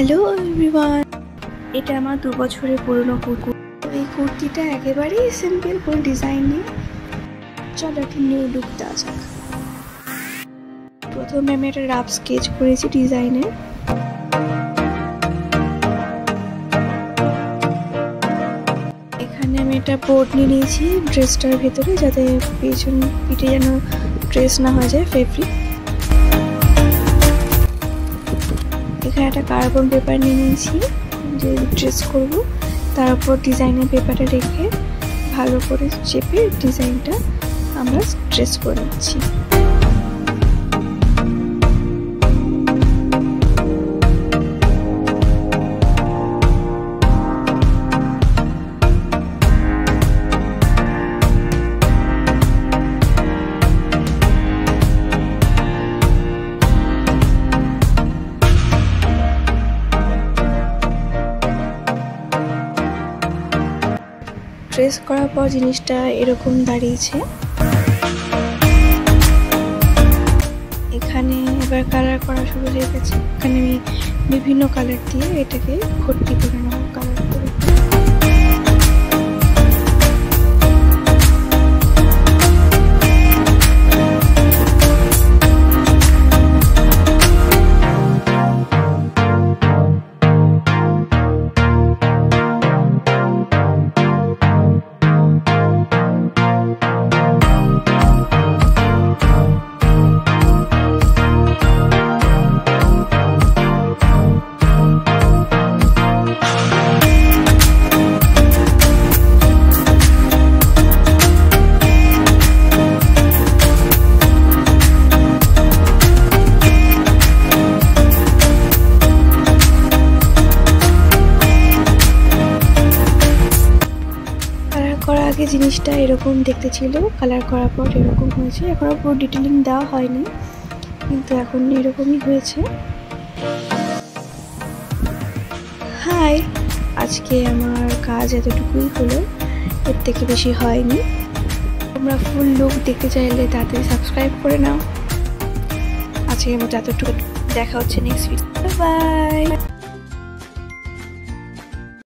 Hello everyone, এটা আমার 2 বছরের পুরনো কুর্তি। এই কুর্তিটা একেবারেই সিম্পল, কোনো ডিজাইন নেই। চলো একটা নিউ লুক দেওয়া যাক। প্রথমে আমি একটা রাফ স্কেচ করেছি ডিজাইনের। এখানে আমি একটা বোর্ড নিয়ে নিয়েছি ড্রেসটার ভেতরে, যাতে পিঠে যেন ড্রেস না হয়ে যায় ফেব্রিক। এখানে একটা কার্বন পেপার নিয়ে নিয়েছি, যে ড্রেস করব তার উপর ডিজাইনের পেপারটা রেখে ভালো করে চেপে ডিজাইনটা আমরা ড্রেস করে নিচ্ছি। ড্রেস করার পর জিনিসটা এরকম দাঁড়িয়েছে। এখানে এবার কালার করা শুরু হয়ে গেছে। এখানে আমি বিভিন্ন কালার দিয়ে এটাকে ভর্তি করে নেব কালার করে। করার আগে জিনিসটা এরকম দেখতে ছিল, কালার করার পর এরকম হয়েছে। এখনো পুরো ডিটেলিং দেওয়া হয়নি, কিন্তু এখন এরকমই হয়েছে। হাই, আজকে আমার কাজ এতটুকুই হলো, এর থেকে বেশি হয়নি। তোমরা ফুল লুক দেখতে চাইলে তাড়াতাড়ি সাবস্ক্রাইব করে নাও। আজকের মতো এতটুকু, দেখা হচ্ছে নেক্সট ভিডিও। বাই।